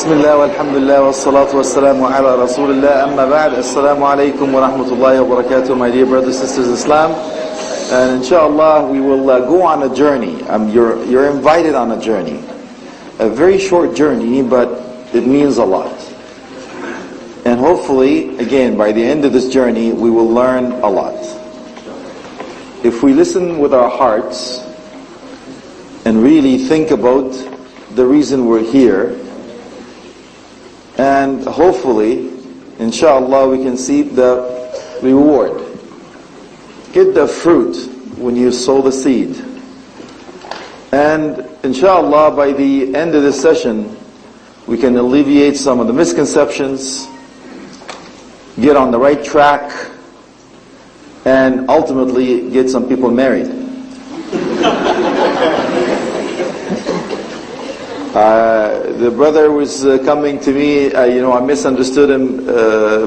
Bismillah walhamdulillah wassalatu wassalamu ala rasulillah amma ba'd. Assalamu alaikum wa rahmatullahi wa barakatuh, my dear brothers and sisters in Islam. And inshallah we will go on a journey. You're invited on a journey. A very short journey, but it means a lot. And hopefully, again, by the end of this journey, we will learn a lot. If we listen with our hearts and really think about the reason we're here, and hopefully, inshallah, we can see the reward. Get the fruit when you sow the seed. And inshallah, by the end of this session, we can alleviate some of the misconceptions, get on the right track, and ultimately get some people married. The brother was coming to me, I misunderstood him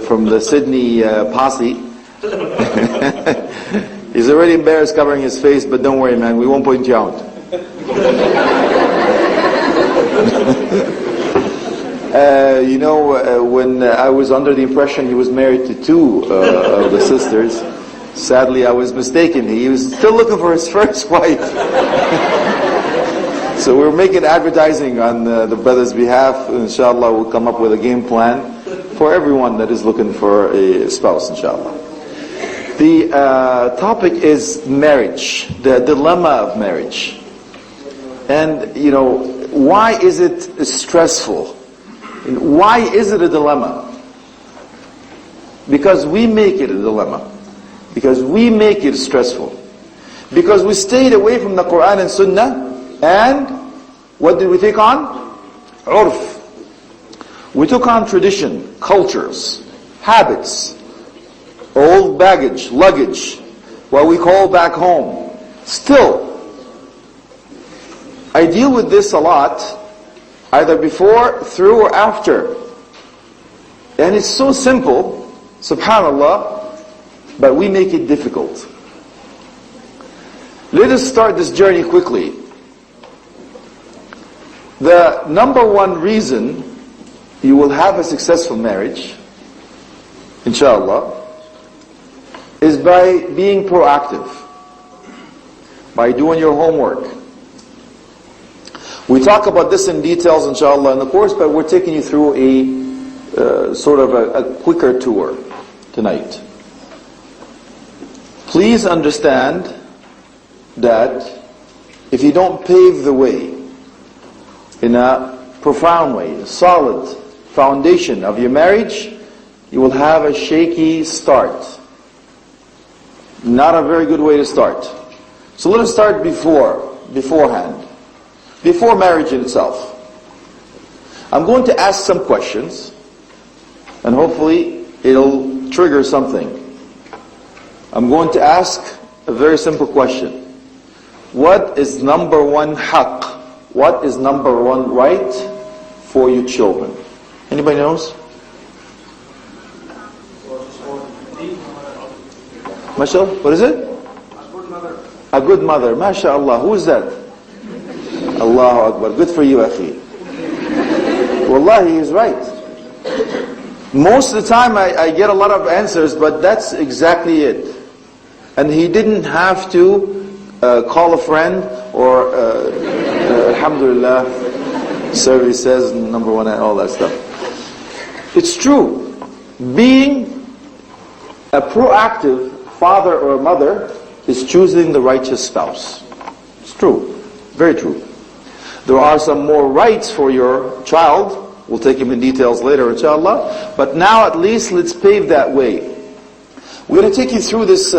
from the Sydney posse. He's already embarrassed covering his face, but don't worry, man, we won't point you out. When I was under the impression he was married to two of the sisters, sadly I was mistaken. He was still looking for his first wife. So we're making advertising on the brother's behalf. Inshallah, we'll come up with a game plan for everyone that is looking for a spouse, inshallah. The topic is marriage, the dilemma of marriage. And, why is it stressful? Why is it a dilemma? Because we make it a dilemma. Because we make it stressful. Because we stayed away from the Quran and Sunnah. And what did we take on? Urf. We took on tradition, cultures, habits, old baggage, luggage, what we call back home. Still, I deal with this a lot, either before, through, or after. And it's so simple, subhanallah, but we make it difficult. Let us start this journey quickly. The number one reason you will have a successful marriage, inshallah, is by being proactive, by doing your homework. We talk about this in details, inshallah, in the course, but we're taking you through a sort of a quicker tour tonight. Please understand that if you don't pave the way in a profound way, a solid foundation of your marriage, you will have a shaky start. Not a very good way to start. So let us start beforehand. Before marriage in itself. I'm going to ask some questions, and hopefully it'll trigger something. I'm going to ask a very simple question. What is number one haqq? What is number one right for your children? Anybody knows? Mashallah, what is it? A good mother. A good mother, mashallah. Who is that? Allahu Akbar. Good for you, akhi. Wallahi, he is right. Most of the time I get a lot of answers, but that's exactly it. And he didn't have to call a friend or alhamdulillah, survey says number one and all that stuff. It's true. Being a proactive father or mother is choosing the righteous spouse. It's true. Very true. There are some more rights for your child. We'll take him in details later, inshallah. But now at least let's pave that way. We're going to take you through this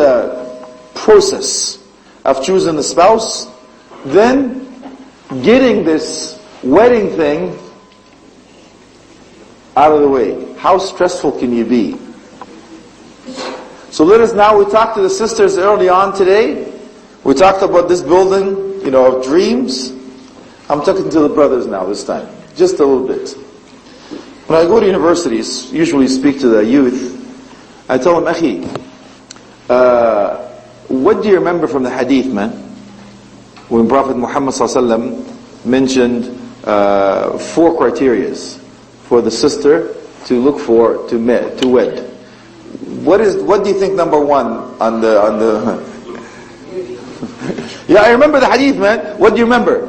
process of choosing the spouse, then getting this wedding thing out of the way. How stressful can you be? So we talked to the sisters early on today. We talked about this building, of dreams. I'm talking to the brothers now this time, just a little bit. When I go to universities, usually speak to the youth, I tell them, Akhi, what do you remember from the hadith, man? When Prophet Muhammad ﷺ mentioned 4 criterias. for the sister to look for, to wed. What do you think number one on the Yeah, I remember the hadith, man. What do you remember?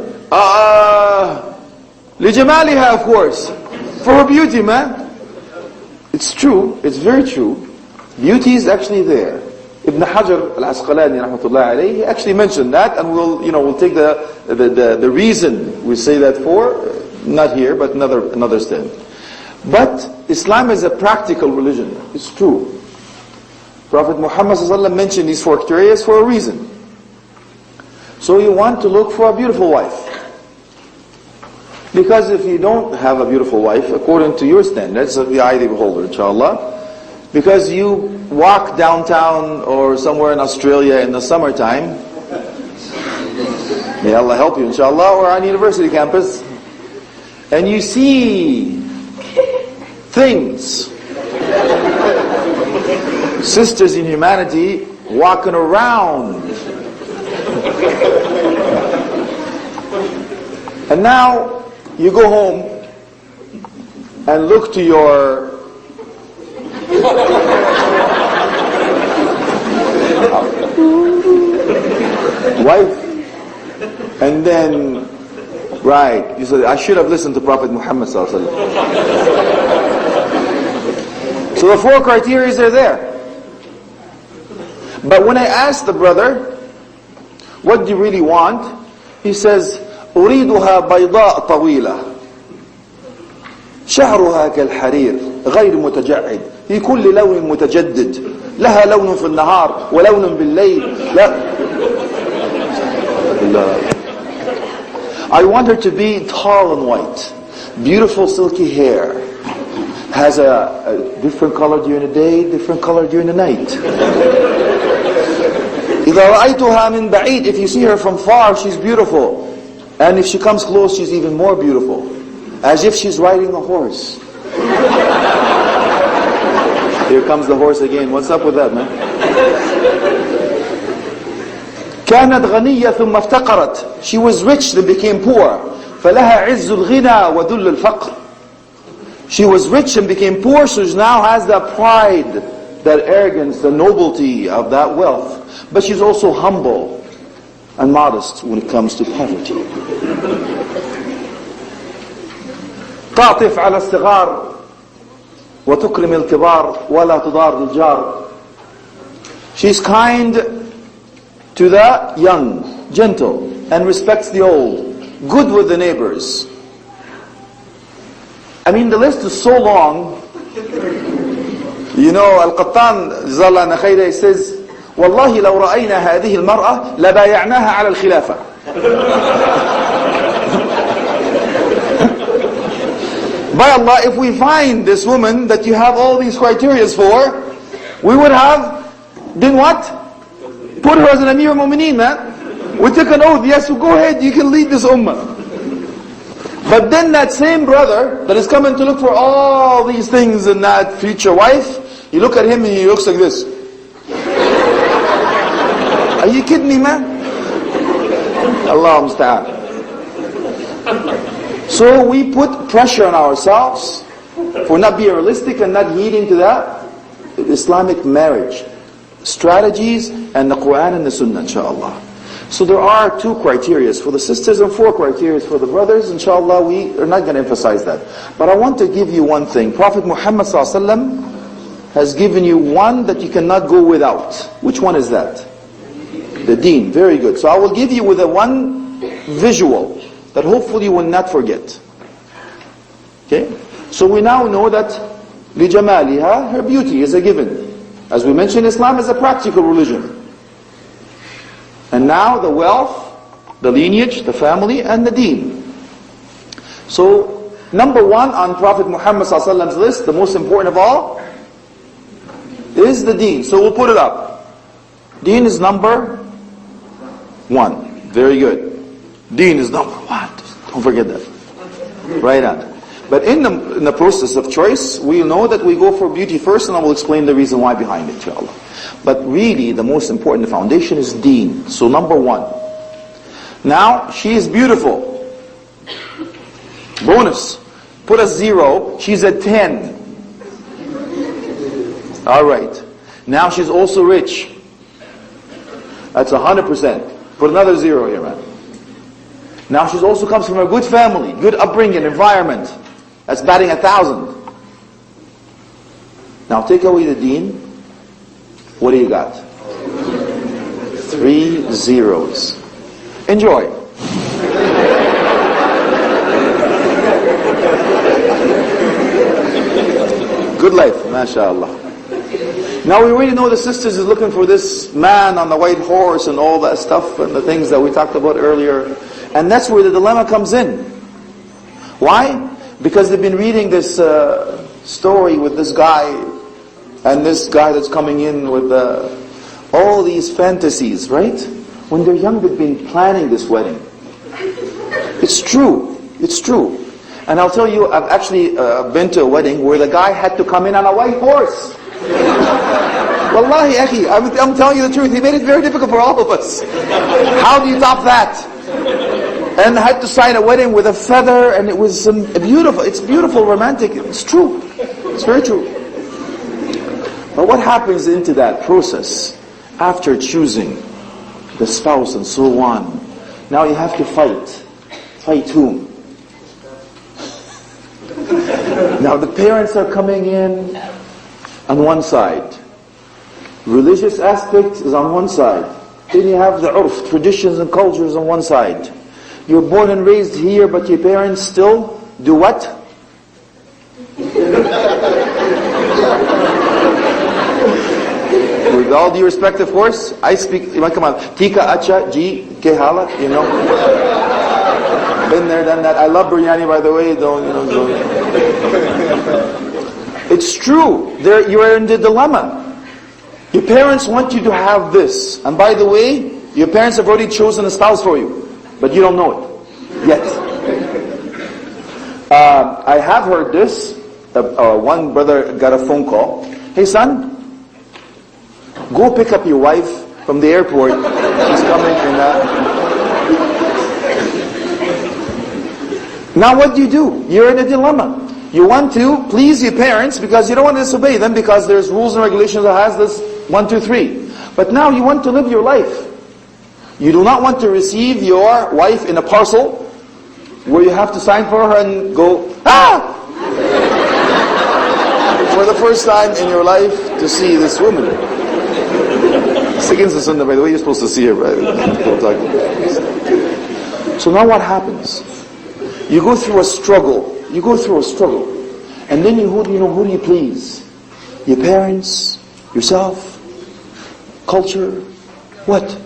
لِجَمَالِهَا, of course. For her beauty, man. It's true, it's very true. Beauty is actually there. Ibn Hajar al-Asqalani rahmatullahi alayhi, he actually mentioned that, and we'll take the reason we say that for, not here, but another stand. But Islam is a practical religion. It's true. Prophet Muhammad ﷺ mentioned these 4 criteria for a reason. So you want to look for a beautiful wife. Because if you don't have a beautiful wife, according to your standards of the eye of the beholder, inshallah, because you walk downtown or somewhere in Australia in the summertime, may Allah help you, inshallah, or on university campus, and you see things, sisters in humanity walking around, and now you go home and look to your wife, and then, right, you said, I should have listened to Prophet Muhammad ﷺ. So the 4 criteria are there. But when I asked the brother, what do you really want? He says, أريدها بيضاء طويلة شعرها كالحرير غير متجعد في كل لون متجدد لها لون في النهار ولون بالليل لا. I want her to be tall and white, beautiful silky hair, has a different color during the day, different color during the night. إذا رأيتها من بعيد, if you see her from far, she's beautiful. And if she comes close, she's even more beautiful. As if she's riding a horse. Here comes the horse again. What's up with that, man? كانت غنية ثم افتقرت. She was rich then became poor. فلها عز الغنى وذل الفقر. She was rich and became poor, so she now has that pride, that arrogance, the nobility of that wealth. But she's also humble and modest when it comes to poverty. تعطف على الصغار وتكرم الكبار ولا تضار الجار. She's kind to the young, gentle, and respects the old, good with the neighbors. I mean, the list is so long. You know, Al-Qattan, Jazallah Nakhaira, he says, والله لو رأينا هذه المرأة لبايعناها على الخلافة. By Allah, if we find this woman that you have all these criteria for, we would have done what? Put her as an Amir al-Mu'mineen, man. We took an oath, yes, so go ahead, you can lead this ummah. But then that same brother that is coming to look for all these things in that future wife, you look at him and he looks like this. Are you kidding me, man? Allah musta'an. So we put pressure on ourselves for not being realistic and not heeding to that Islamic marriage strategies and the Quran and the Sunnah, inshallah. So there are 2 criteria for the sisters and 4 criteria for the brothers. Inshallah, we are not going to emphasize that. But I want to give you one thing. Prophet Muhammad ﷺ has given you one that you cannot go without. Which one is that? The deen. Very good. So I will give you with a one visual that hopefully you will not forget. Okay? So we now know that لِجَمَالِهَا, her beauty is a given. As we mentioned, Islam is a practical religion. And now the wealth, the lineage, the family, and the deen. So, number 1 on Prophet Muhammad ﷺ's list, the most important of all, is the deen. So we'll put it up. Deen is number 1. Very good. Deen is number 1. Don't forget that. Right on. But in the process of choice, we'll know that we go for beauty first, and I will explain the reason why behind it, inshallah. But really, the most important foundation is deen. So number 1. Now, she is beautiful. Bonus. Put a 0. She's at 10. All right. Now she's also rich. That's 100%. Put another 0 here, man. Now she's also comes from a good family, good upbringing, environment. That's batting 1,000. Now take away the deen. What do you got? 3 zeros. Enjoy. Good life, mashallah. Now we already know the sisters is looking for this man on the white horse and all that stuff and the things that we talked about earlier. And that's where the dilemma comes in. Why? Because they've been reading this story with this guy and this guy that's coming in with all these fantasies, right? When they're young, they've been planning this wedding. It's true. It's true. And I'll tell you, I've actually been to a wedding where the guy had to come in on a white horse. Wallahi, akhi, I'm telling you the truth. He made it very difficult for all of us. How do you top that? And I had to sign a wedding with a feather, and it was beautiful. It's beautiful, romantic. It's true. It's very true. But what happens into that process after choosing the spouse and so on? Now you have to fight. Fight whom? Now the parents are coming in on one side. Religious aspect is on one side. Then you have the urf, traditions and cultures on one side. You're born and raised here, but your parents still do what? With all due respect, of course, I speak, come on, tika, acha, ji, ke hala, you know. Been there, done that. I love biryani, by the way, don't. It's true. You're in the dilemma. Your parents want you to have this. And by the way, your parents have already chosen a spouse for you. But you don't know it. Yet. I have heard this. One brother got a phone call. Hey son, go pick up your wife from the airport. She's coming and now what do? You're in a dilemma. You want to please your parents because you don't want to disobey them because there's rules and regulations that has this 1, 2, 3. But now you want to live your life. You do not want to receive your wife in a parcel where you have to sign for her and go, for the first time in your life to see this woman. It's against the sunnah, by the way, you're supposed to see her, right? So now what happens? You go through a struggle. And then who do you please? Your parents? Yourself? Culture? What?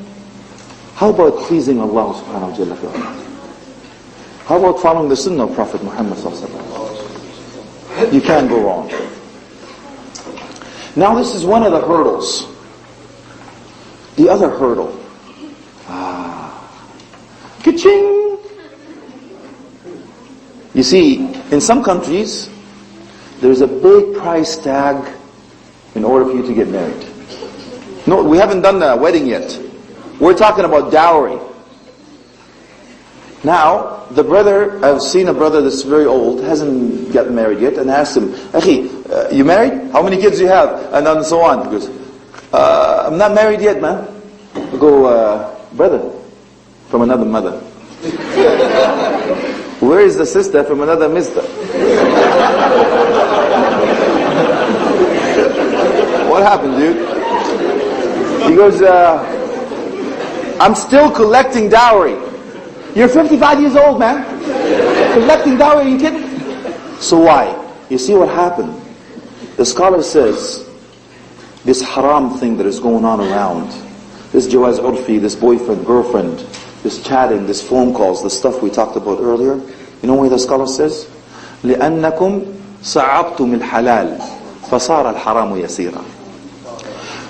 How about pleasing Allah subhanahu wa ta'ala? How about following the sunnah of Prophet Muhammad sallallahu alaihi wasallam? You can't go wrong. Now this is one of the hurdles. The other hurdle. Ka-ching! You see, in some countries, there's a big price tag in order for you to get married. No, we haven't done the wedding yet. We're talking about dowry. Now, the brother, I've seen a brother that's very old, hasn't gotten married yet, and asked him, Akhi, you married? How many kids do you have? And then so on. He goes, I'm not married yet, man. I go, brother, from another mother. Where is the sister from another mister? What happened, dude? He goes, I'm still collecting dowry. You're 55 years old, man. Collecting dowry, are you kidding? So why? You see what happened? The scholar says, this haram thing that is going on around, this jawaz urfi, this boyfriend, girlfriend, this chatting, this phone calls, the stuff we talked about earlier, you know what the scholar says? لِأَنَّكُمْ صَعَبْتُمِ الْحَلَالِ فَصَارَ الْحَرَامُ يَسِيرًا.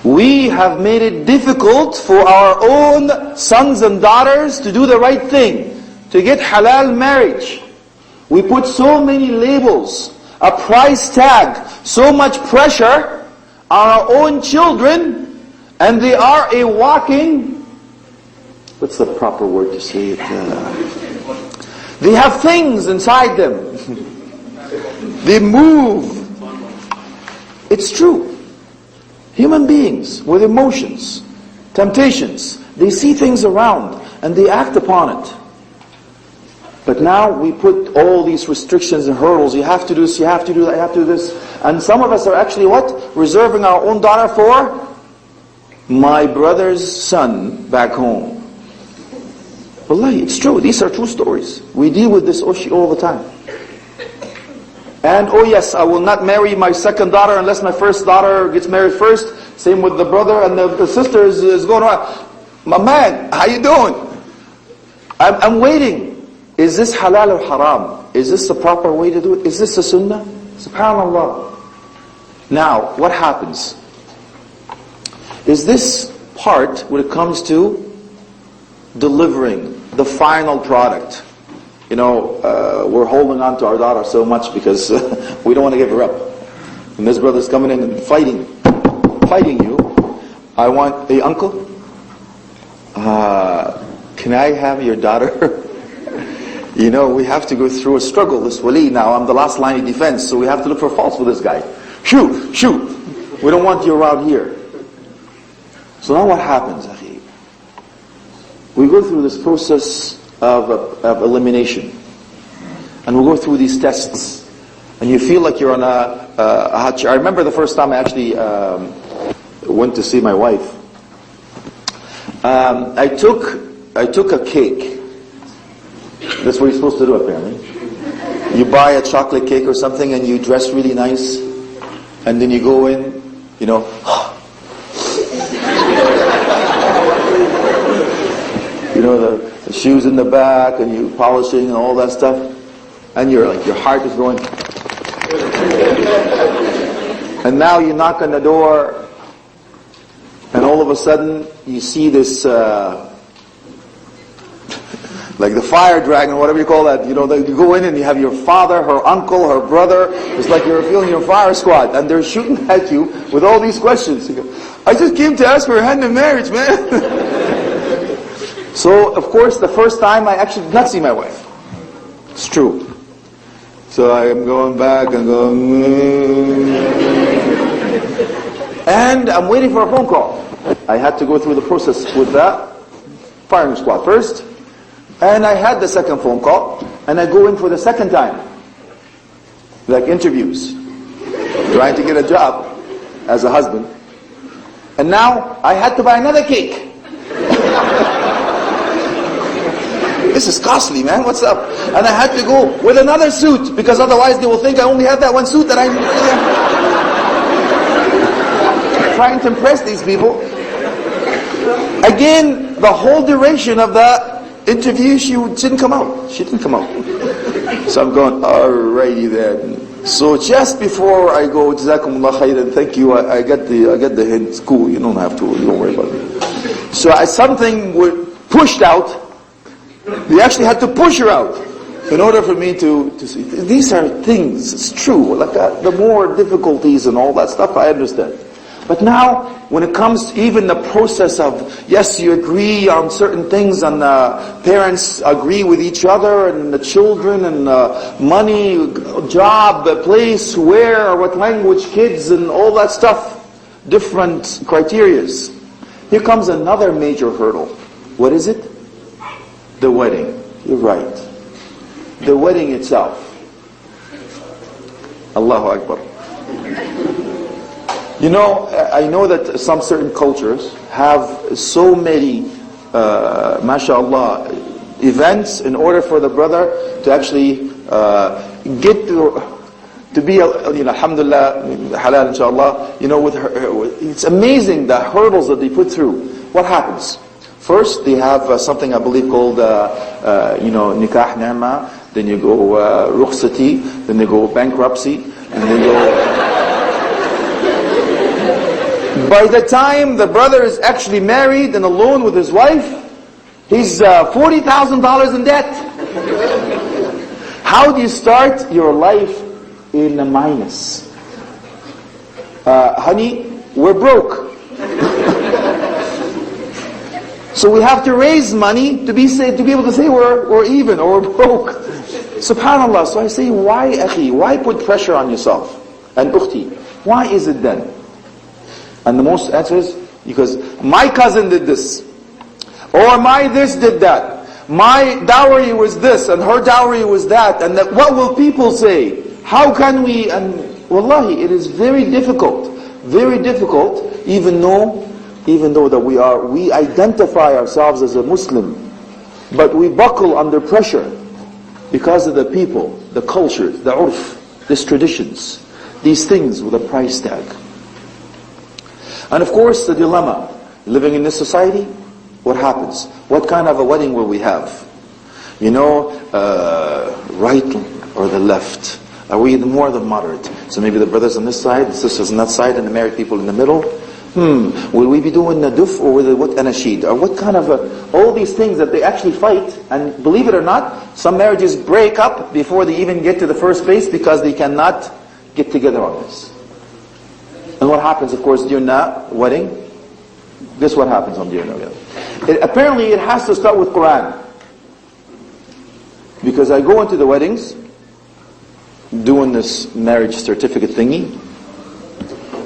We have made it difficult for our own sons and daughters to do the right thing, to get halal marriage. We put so many labels, a price tag, so much pressure on our own children, and they are a walking, what's the proper word to say it? They have things inside them. They move. It's true. Human beings with emotions, temptations, they see things around and they act upon it. But now we put all these restrictions and hurdles. You have to do this, you have to do that, you have to do this. And some of us are actually what? Reserving our own daughter for my brother's son back home. Wallahi, it's true. These are true stories. We deal with this Oshi all the time. And oh yes, I will not marry my second daughter unless my first daughter gets married first. Same with the brother, and the sister is going around. My man, how you doing? I'm waiting. Is this halal or haram? Is this the proper way to do it? Is this the sunnah? SubhanAllah. Now, what happens? Is this part when it comes to delivering the final product? You know, we're holding on to our daughter so much because we don't want to give her up. And this brother's coming in and fighting you. I want, hey uncle, can I have your daughter? You know, we have to go through a struggle, this wali. Now I'm the last line of defense, so we have to look for faults with this guy. Shoot! We don't want you around here. So now what happens, akhi? We go through this process of elimination. And we go through these tests. And you feel like you're on a hot chair. I remember the first time I actually went to see my wife. I took a cake. That's what you're supposed to do apparently. You buy a chocolate cake or something and you dress really nice. And then you go in, you know. You know, the shoes in the back and you polishing and all that stuff. And you're like, your heart is going. And now you knock on the door and all of a sudden you see this like the fire dragon, whatever you call that. You know, you go in and you have your father, her uncle, her brother. It's like you're feeling your fire squad, and they're shooting at you with all these questions. You go, I just came to ask for her hand in marriage, man. So, of course, the first time I actually did not see my wife. It's true. So I am going back and going, and I'm waiting for a phone call. I had to go through the process with the firing squad first. And I had the second phone call, and I go in for the second time. Like interviews. Trying to get a job as a husband. And now, I had to buy another cake. This is costly, man, what's up? And I had to go with another suit, because otherwise they will think I only have that one suit that I'm trying to impress these people. Again, the whole duration of the interview, she didn't come out. She didn't come out. So I'm going, alrighty then. So just before I go, Jazakumullah khairan, thank you, I get the hint. It's cool, you don't have to, you don't worry about it. So something was pushed out. They actually had to push her out in order for me to see. These are things, it's true. Like the more difficulties and all that stuff, I understand. But now, when it comes to even the process of, yes, you agree on certain things, and parents agree with each other, and the children, and money, job, place, where, what language, kids, and all that stuff, different criterias. Here comes another major hurdle. What is it? The wedding. You're right. The wedding itself. Allahu Akbar. You know, I know that some certain cultures have so many, mashallah, events in order for the brother to actually get to be, alhamdulillah, halal inshallah, you know, with her, it's amazing the hurdles that they put through. What happens? First, they have something I believe called, nikah ni'ma, then you go rukhsati, then they go bankruptcy, and then go... By the time the brother is actually married and alone with his wife, he's $40,000 in debt. How do you start your life in a minus? Honey, we're broke. So we have to raise money to be able to say we're even or we're broke. Subhanallah. So I say, why, akhi? Why put pressure on yourself? And ukhti, why is it then? And the most answer is, because my cousin did this. Or my this did that. My dowry was this, and her dowry was that. And that, what will people say? How can we? And wallahi, it is very difficult. Very difficult, even though that we identify ourselves as a Muslim, but we buckle under pressure because of the people, the culture, the urf, these traditions, these things with a price tag. And of course the dilemma, living in this society, what happens? What kind of a wedding will we have? You know, right or the left? Are we more the moderate? So maybe the brothers on this side, the sisters on that side, and the married people in the middle. Will we be doing naduf or with what anashid? Or what kind of all these things that they actually fight, and believe it or not, some marriages break up before they even get to the first place because they cannot get together on this. And what happens, of course, during that wedding? Guess what happens on during the wedding? Apparently it has to start with Quran. Because I go into the weddings, doing this marriage certificate thingy,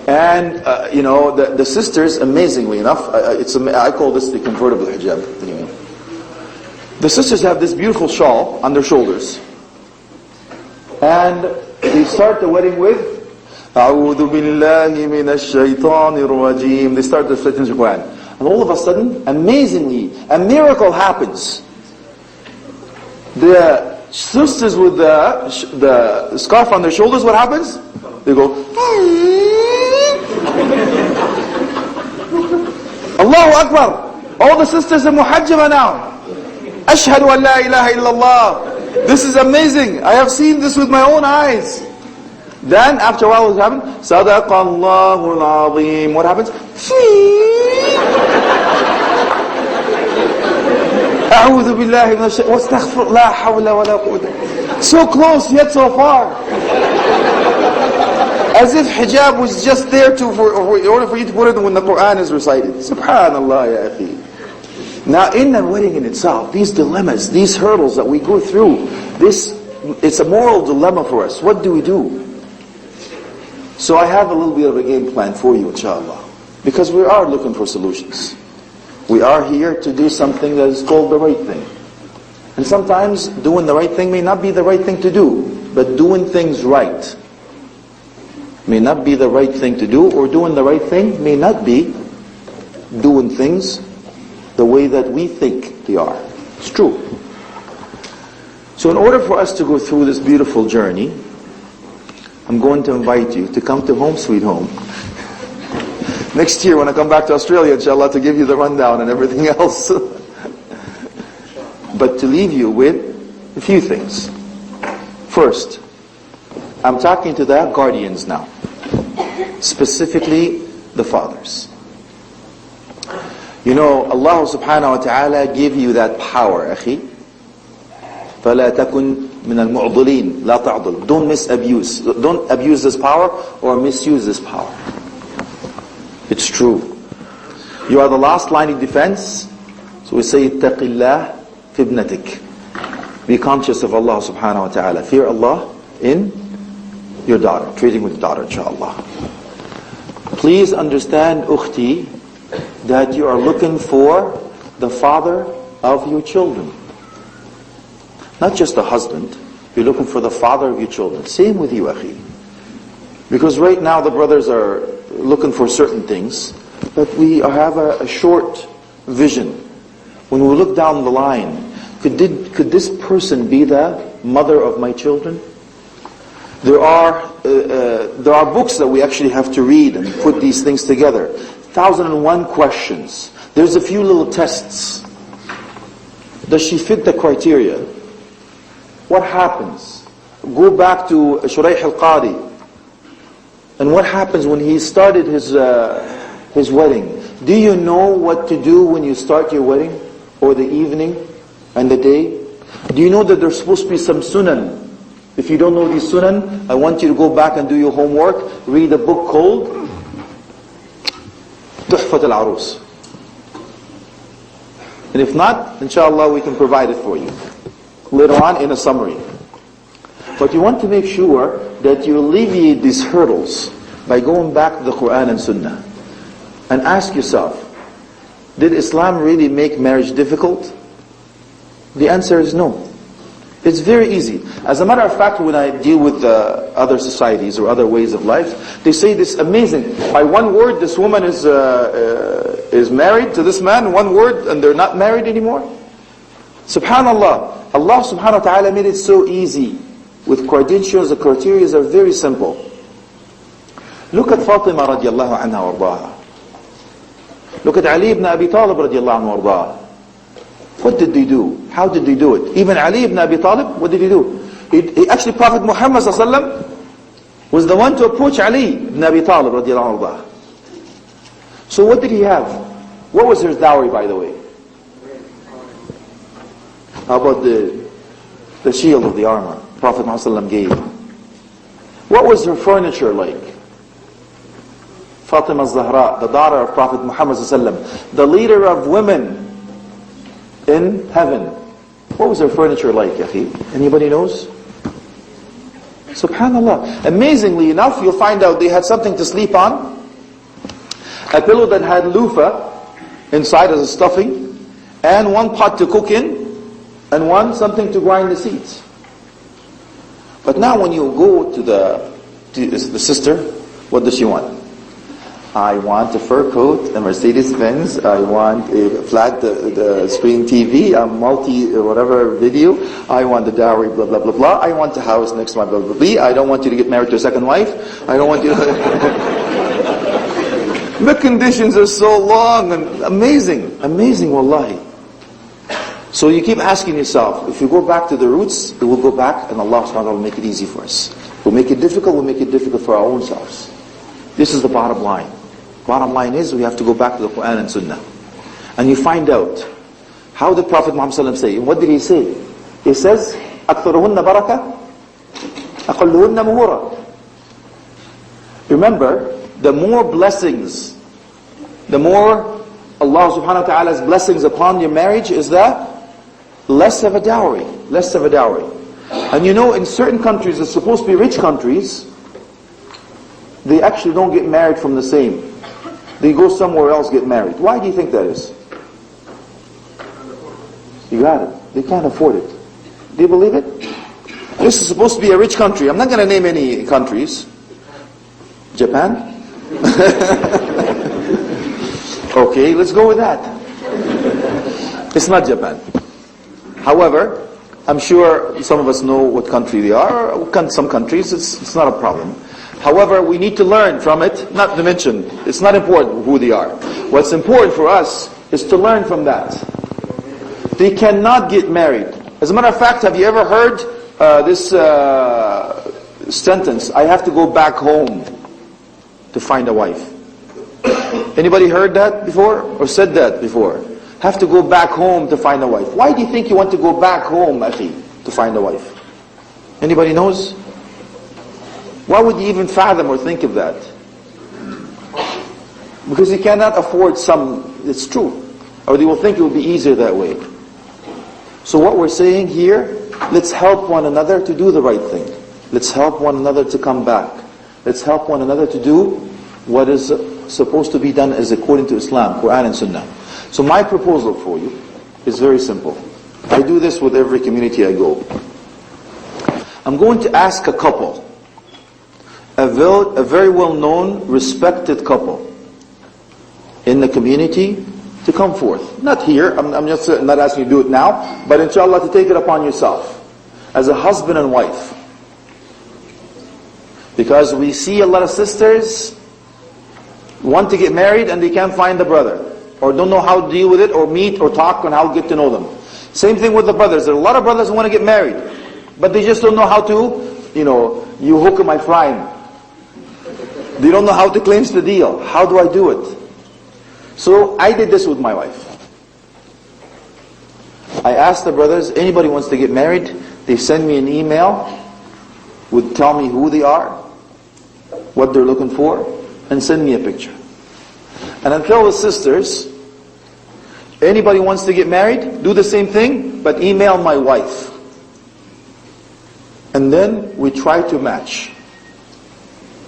and you know, the sisters, amazingly enough, I call this the convertible hijab. Anyway, the sisters have this beautiful shawl on their shoulders, and they start the wedding with "A'udhu billahi minash shaitanir rajim." They start the Quran, and all of a sudden, amazingly, a miracle happens. The sisters with the scarf on their shoulders, what happens? They go, Allahu Akbar. All the sisters are muhajjama now. Ashhadu an la ilaha illallah. This is amazing. I have seen this with my own eyes. Then after a while what happens? Sadaqallahu al-azim. What happens? A'udhu billahi minash shaitan. Wastaghfir. La hawla wa la quwwata. So close yet so far. As if hijab was just there in order for you to put it when the Quran is recited. Subhanallah ya akhi. Now in the wedding in itself, these dilemmas, these hurdles that we go through, it's a moral dilemma for us. What do we do? So I have a little bit of a game plan for you, inshallah. Because we are looking for solutions. We are here to do something that is called the right thing. And sometimes doing the right thing may not be the right thing to do, but doing things right may not be the right thing to do, or doing the right thing may not be doing things the way that we think they are. It's true. So in order for us to go through this beautiful journey, I'm going to invite you to come to Home Sweet Home. Next year when I come back to Australia, inshallah, to give you the rundown and everything else. But to leave you with a few things. First, I'm talking to the guardians now. Specifically, the fathers. You know, Allah subhanahu wa ta'ala gave you that power, akhi. فَلَا تَكُنْ مِنَ الْمُعْضِلِينَ لَا تَعْضِلْ. Don't misabuse. Don't abuse this power or misuse this power. It's true. You are the last line of defense. So we say, اتَّقِ اللَّهِ فِي ابْنَتِكَ. Be conscious of Allah subhanahu wa ta'ala. Fear Allah in your daughter. Treating with your daughter, inshallah. Please understand, ukhti, that you are looking for the father of your children. Not just the husband. You're looking for the father of your children. Same with you, akhi. Because right now the brothers are looking for certain things, but we have a short vision. When we look down the line, could this person be the mother of my children? There are books that we actually have to read and put these things together. 1001 questions. There's a few little tests. Does she fit the criteria? What happens? Go back to Shuraih al-Qadi. And what happens when he started his wedding? Do you know what to do when you start your wedding? Or the evening and the day? Do you know that there's supposed to be some sunan? If you don't know these sunan, I want you to go back and do your homework. Read a book called Tuhfat al-Arus. And if not, inshallah we can provide it for you later on in a summary. But you want to make sure that you alleviate these hurdles by going back to the Quran and Sunnah. And ask yourself, did Islam really make marriage difficult? The answer is no. It's very easy. As a matter of fact, when I deal with other societies or other ways of life, they say this amazing. By one word, this woman is married to this man, one word, and they're not married anymore. Subhanallah. Allah subhanahu wa ta'ala made it so easy. With credentials, the criteria are very simple. Look at Fatima radiallahu anha wardaha. Look at Ali ibn Abi Talib radiallahu anhu wardaha. What did they do? How did they do it? Even Ali ibn Abi Talib, what did he do? Actually, Prophet Muhammad sallallahu was the one to approach Ali ibn Abi Talib radiallahu anhu. So what did he have? What was his dowry, by the way? How about the shield of the armor Prophet Muhammad gave? What was her furniture like? Fatima Zahra, the daughter of Prophet Muhammad sallallahu, the leader of women in heaven. What was her furniture like, Yakhi? Anybody knows? Subhanallah. Amazingly enough, you'll find out they had something to sleep on. A pillow that had loofah inside as a stuffing, and one pot to cook in, and one something to grind the seeds. But now when you go to the sister, what does she want? I want a fur coat, a Mercedes-Benz, I want a flat the screen TV, a whatever video, I want the dowry, blah, blah, blah, blah, I want a house next to my blah, blah, blah, I don't want you to get married to a second wife, I don't want you to... The conditions are so long and amazing, amazing wallahi. So you keep asking yourself, if you go back to the roots, it will go back and Allah subhanahu wa ta'ala will make it easy for us. We'll make it difficult, we'll make it difficult for our own selves. This is the bottom line. Bottom line is we have to go back to the Quran and Sunnah. And you find out, how did Prophet Muhammad say? And what did he say? He says, أَكْثَرُهُنَّ بَرَكَةً أَقَلُّهُنَّ مُهُورًا. Remember, the more blessings, the more Allah subhanahu wa ta'ala's blessings upon your marriage is the less of a dowry. Less of a dowry. And you know, in certain countries, it's supposed to be rich countries, they actually don't get married from the same. They go somewhere else, get married. Why do you think that is? You got it. They can't afford it. Do you believe it? This is supposed to be a rich country. I'm not going to name any countries. Japan? Okay, let's go with that. It's not Japan. However, I'm sure some of us know what country they are. Some countries, it's not a problem. However, we need to learn from it, not to mention, it's not important who they are. What's important for us is to learn from that. They cannot get married. As a matter of fact, have you ever heard this sentence, I have to go back home to find a wife? Anybody heard that before? Or said that before? Have to go back home to find a wife. Why do you think you want to go back home, akhi, to find a wife? Anybody knows? Why would you even fathom or think of that? Because you cannot afford some, it's true. Or they will think it will be easier that way. So what we're saying here, let's help one another to do the right thing. Let's help one another to come back. Let's help one another to do what is supposed to be done as according to Islam, Quran and Sunnah. So my proposal for you is very simple. I do this with every community I go. I'm going to ask a couple, a very well-known, respected couple in the community to come forth. Not here, I'm just not asking you to do it now, but inshallah to take it upon yourself as a husband and wife. Because we see a lot of sisters want to get married and they can't find the brother, or don't know how to deal with it, or meet, or talk, and how to get to know them. Same thing with the brothers. There are a lot of brothers who want to get married, but they just don't know how to, you hook 'em, I fry 'em. They don't know how to clinch the deal. How do I do it? So I did this with my wife. I asked the brothers, anybody wants to get married, they send me an email, would tell me who they are, what they're looking for, and send me a picture. And I tell the sisters, anybody wants to get married, do the same thing, but email my wife. and then we try to match.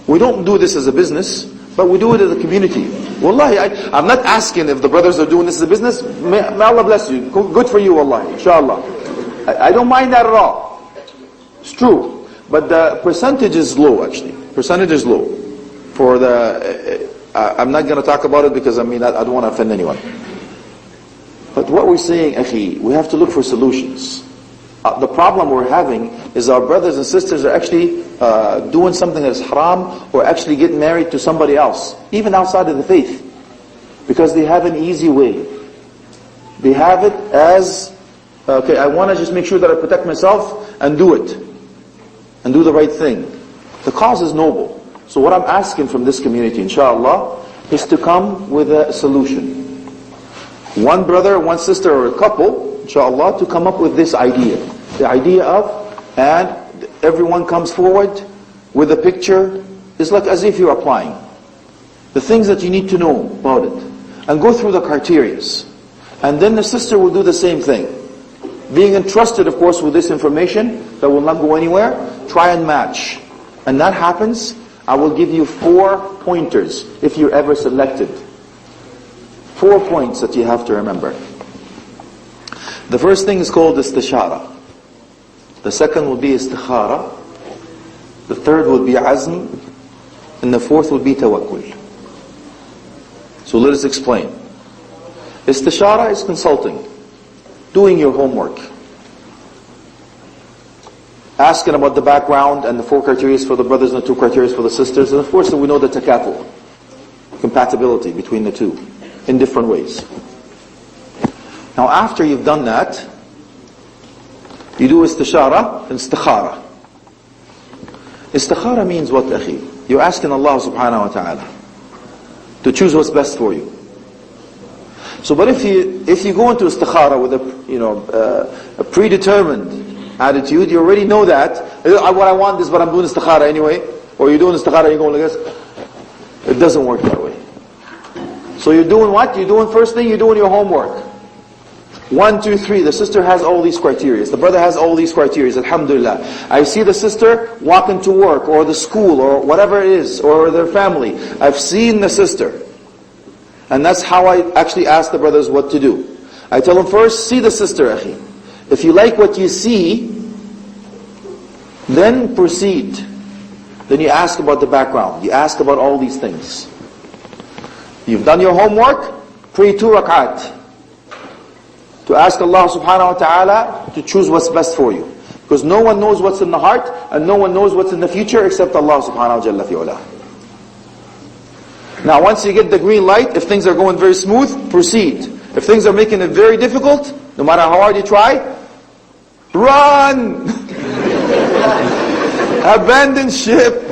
We don't do this as a business, but we do it as a community. Wallahi, I'm not asking if the brothers are doing this as a business. May Allah bless you. Good for you, wallahi, inshallah. I don't mind that at all. It's true. But the percentage is low, actually. Percentage is low. For the, I'm not going to talk about it because I don't want to offend anyone. But what we're saying, akhi, we have to look for solutions. The problem we're having is our brothers and sisters are actually doing something that is haram, or actually getting married to somebody else, even outside of the faith, because they have an easy way. They have it as, okay, I want to just make sure that I protect myself and do it, and do the right thing. The cause is noble. So what I'm asking from this community, inshallah, is to come with a solution. One brother, one sister, or a couple, inshallah, to come up with this idea. The idea of, and everyone comes forward with a picture. It's like as if you're applying. The things that you need to know about it. And go through the criterias. And then the sister will do the same thing. Being entrusted, of course, with this information that will not go anywhere, try and match. And that happens, I will give you 4 pointers if you're ever selected. 4 points that you have to remember. The first thing is called istishara. The second will be istikhara. The third will be azm. And the fourth will be tawakkul. So let us explain. Istishara is consulting. Doing your homework. Asking about the background and the 4 criteria for the brothers and the 2 criteria for the sisters. And of course we know the takafu. Compatibility between the two. In different ways. Now after you've done that, you do istishara and istikhara. Istikhara means what, akhi? You're asking Allah subhanahu wa ta'ala to choose what's best for you. So but if you go into istikhara with a predetermined attitude, you already know that what I want is, but I'm doing istikhara anyway, or you're doing istikhara and you're going like this, it doesn't work that way. So you're doing what? You're doing, first thing, you're doing your homework. 1, 2, 3, the sister has all these criteria. The brother has all these criteria. Alhamdulillah. I see the sister walking to work, or the school, or whatever it is, or their family. I've seen the sister. And that's how I actually ask the brothers what to do. I tell them first, see the sister, akhi. If you like what you see, then proceed. Then you ask about the background. You ask about all these things. You've done your homework, pray 2 rak'at. To ask Allah subhanahu wa ta'ala to choose what's best for you. Because no one knows what's in the heart, and no one knows what's in the future except Allah subhanahu wa ta'ala. Now once you get the green light, if things are going very smooth, proceed. If things are making it very difficult, no matter how hard you try, run! Abandon ship!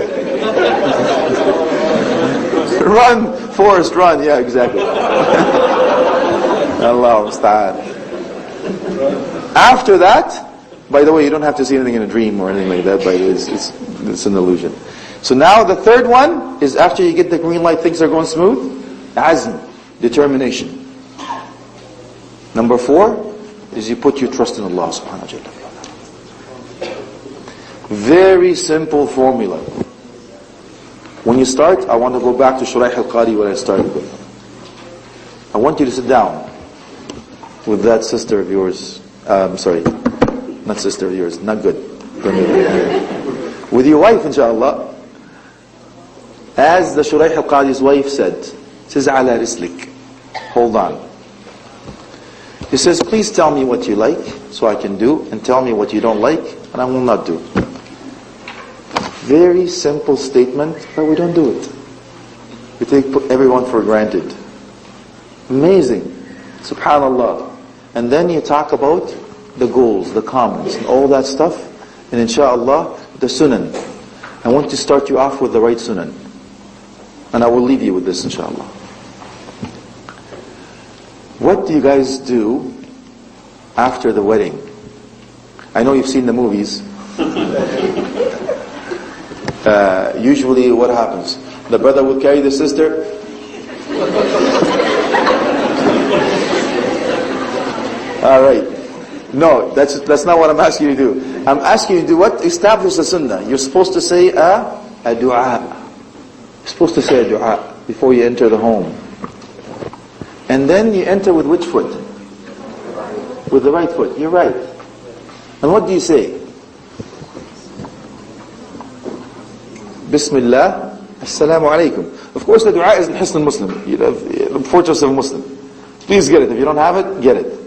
Run, Forrest, run. Yeah, exactly. Allah musta'an. After that, by the way, you don't have to see anything in a dream or anything like that, but it's an illusion. So now the third one is after you get the green light, things are going smooth, azm, determination. Number 4 is you put your trust in Allah subhanahu wa ta'ala. Very simple formula. When you start, I want to go back to Shuraih al-Qari, what I started with. I want you to sit down with that sister of yours. Sorry, not sister of yours, not good. With your wife, inshallah. As the Shuraih al-Qadi's wife said, says, ala rislik. Hold on. He says, please tell me what you like, so I can do, and tell me what you don't like, and I will not do. Very simple statement, but we don't do it. We take everyone for granted. Amazing. Subhanallah. And then you talk about the goals, the commons, and all that stuff. And inshallah, the sunan. I want to start you off with the right sunan. And I will leave you with this, inshallah. What do you guys do after the wedding? I know you've seen the movies. Usually what happens? The brother will carry the sister. Alright. No, that's not what I'm asking you to do. I'm asking you, what established the sunnah? You're supposed to say a dua. You're supposed to say a dua before you enter the home. And then you enter with which foot? With the right foot. You're right. And what do you say? Bismillah, Assalamu alaikum. Of course the dua is in Hisn Muslim. You have the Fortress of Muslim. Please get it. If you don't have it, get it.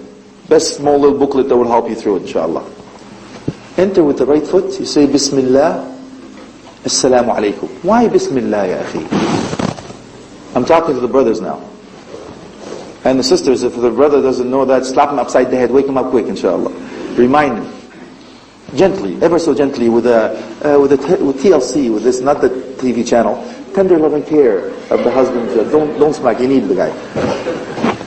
Best small little booklet that will help you through it, inshallah. Enter with the right foot. You say Bismillah, Assalamu alaikum. Why Bismillah, ya akhi? I'm talking to the brothers now. And the sisters, if the brother doesn't know that, slap him upside the head, wake him up quick, inshallah. Remind him. Gently, ever so gently, with TLC, with this, not the TV channel, tender loving care of the husband. Don't smack, you need the guy.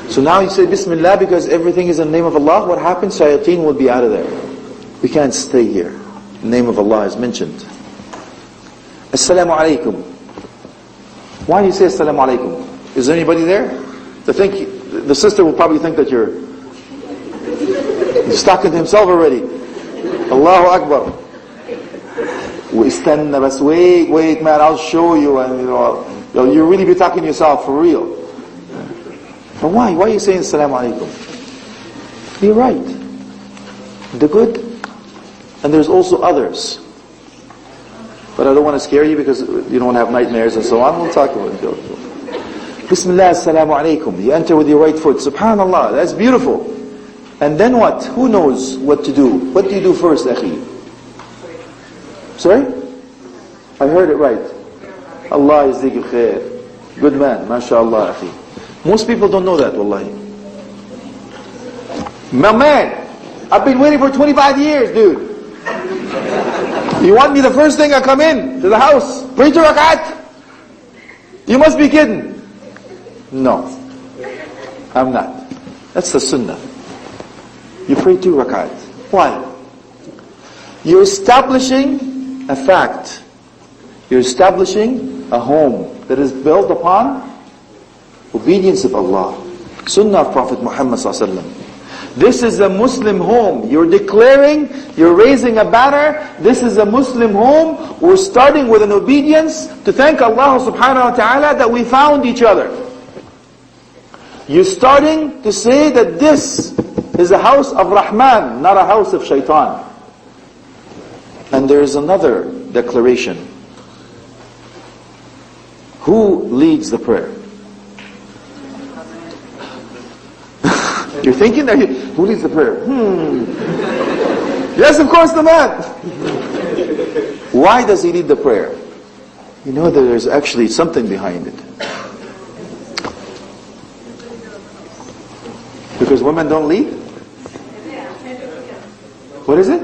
So now you say Bismillah because everything is in the name of Allah. What happens? Shayateen will be out of there. We can't stay here. The name of Allah is mentioned. Assalamu alaikum. Why do you say Assalamu alaikum? Is there anybody there? The sister will probably think that he's talking to himself already. Allahu Akbar. Istanna bas, wait man, I'll show you. And you'll really be talking to yourself for real. But why? Why are you saying Assalamu alaikum? You're right. The good, and there's also others. But I don't want to scare you because you don't have nightmares and so on. We'll talk about it. Bismillah, Assalamu alaikum. You enter with your right foot. Subhanallah, that's beautiful. And then what? Who knows what to do? What do you do first, akhi? Sorry? I heard it right. Allah yazdiki khair. Good man, mashallah, akhi. Most people don't know that, wallahi. My man, I've been waiting for 25 years, dude. You want me the first thing I come in to the house? Pray 2 rakat? You must be kidding. No, I'm not. That's the sunnah. You pray 2 rakat. Why? You're establishing a fact. You're establishing a home that is built upon obedience of Allah. Sunnah of Prophet Muhammad sallallahu alaihi wasallam. This is a Muslim home. You're declaring, you're raising a banner. This is a Muslim home. We're starting with an obedience to thank Allah subhanahu wa ta'ala that we found each other. You're starting to say that this is a house of Rahman, not a house of Shaitan. And there is another declaration. Who leads the prayer? You're thinking that who leads the prayer? Yes, of course, the man. Why does he lead the prayer? You know that there's actually something behind it. Because women don't lead? What is it?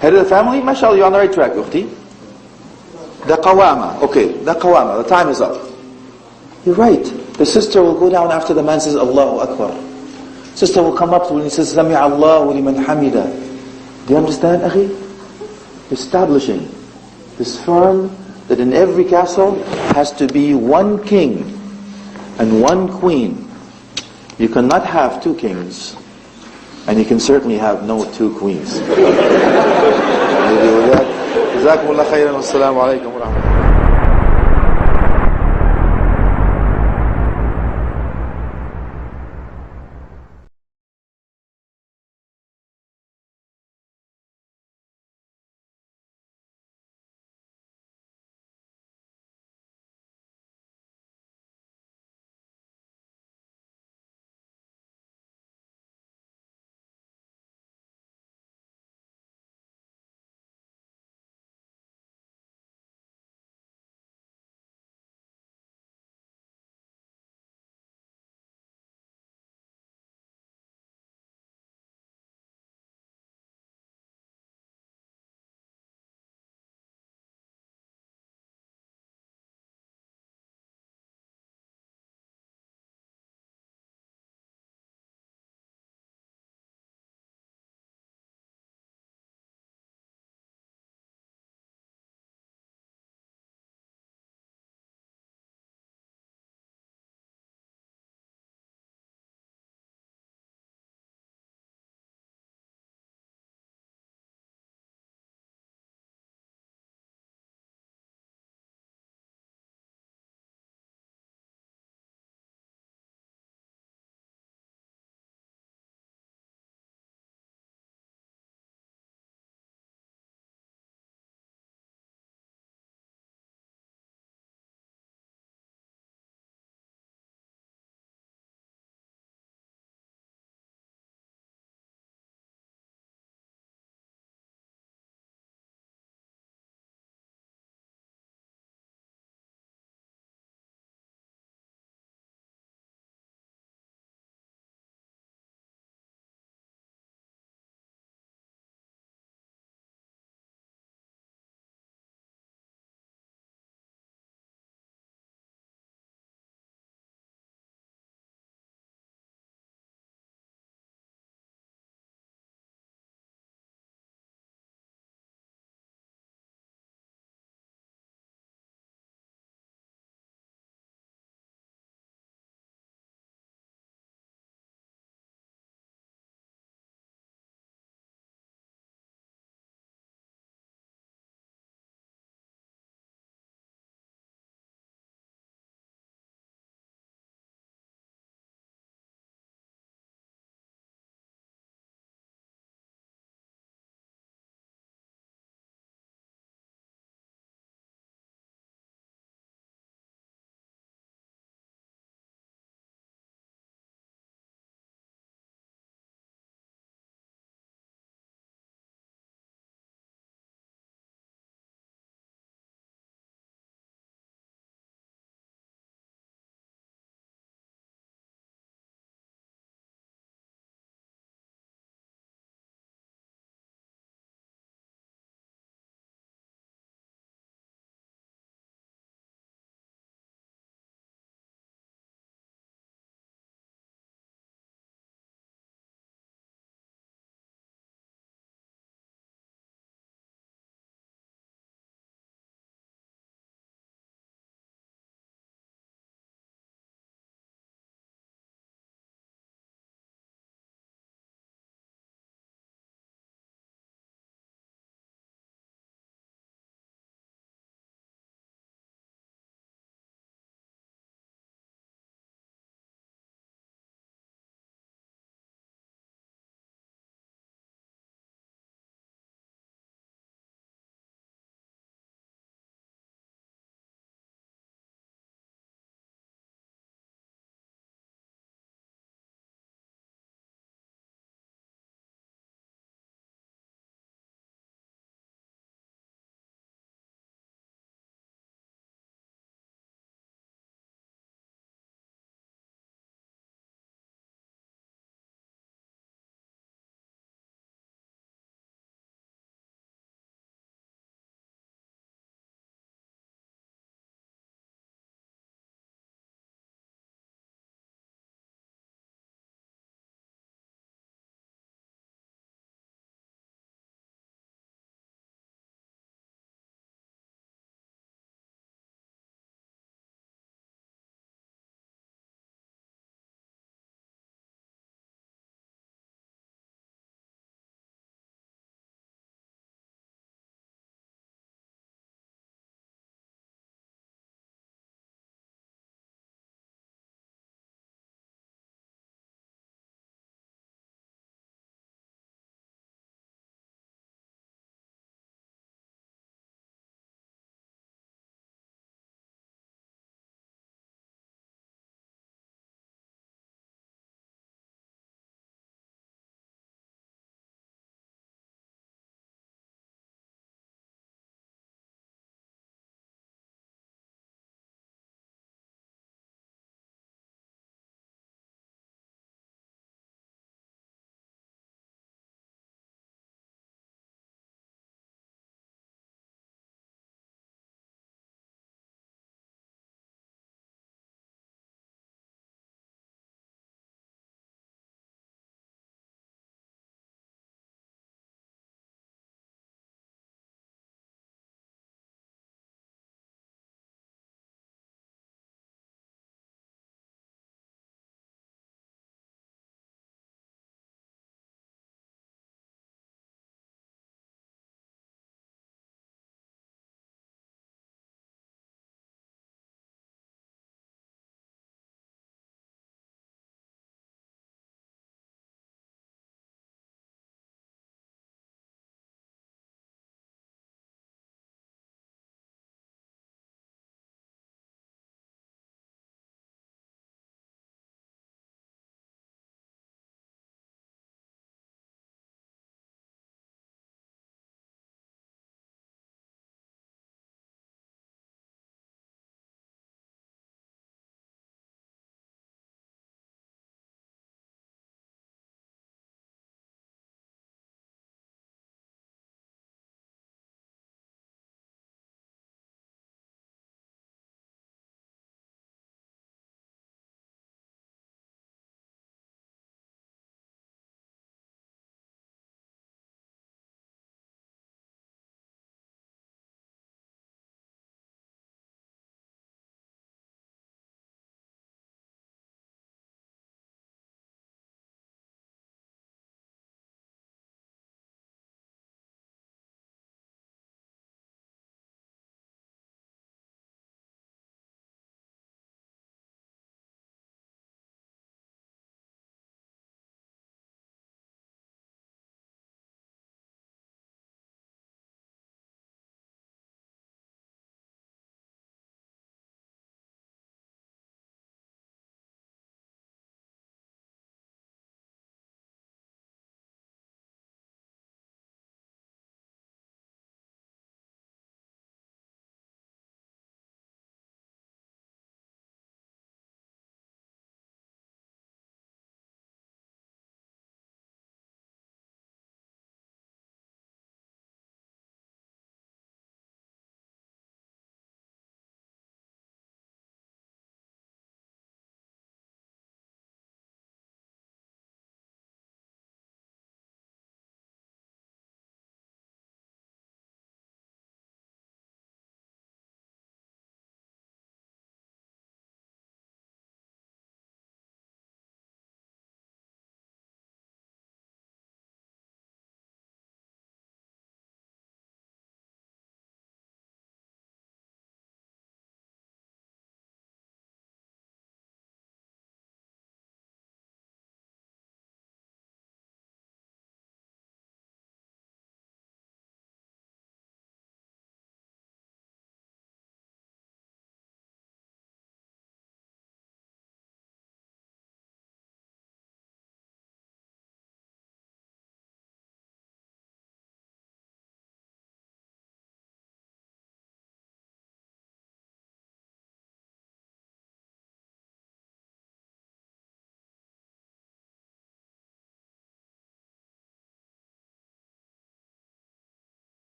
Head of the family? MashaAllah, you're on the right track, Ukhti. The qawama. Okay, the qawama. The time is up. You're right. The sister will go down after the man says Allahu Akbar. Sister will come up when he says Sami Allahu liman hamida. Do you understand, akhi? Establishing this firm that in every castle has to be one king and one queen. You cannot have 2 kings, and you can certainly have no 2 queens. Maybe with that, Jazakumullah khairan, wassalamu alaikum wa rahmatullahi.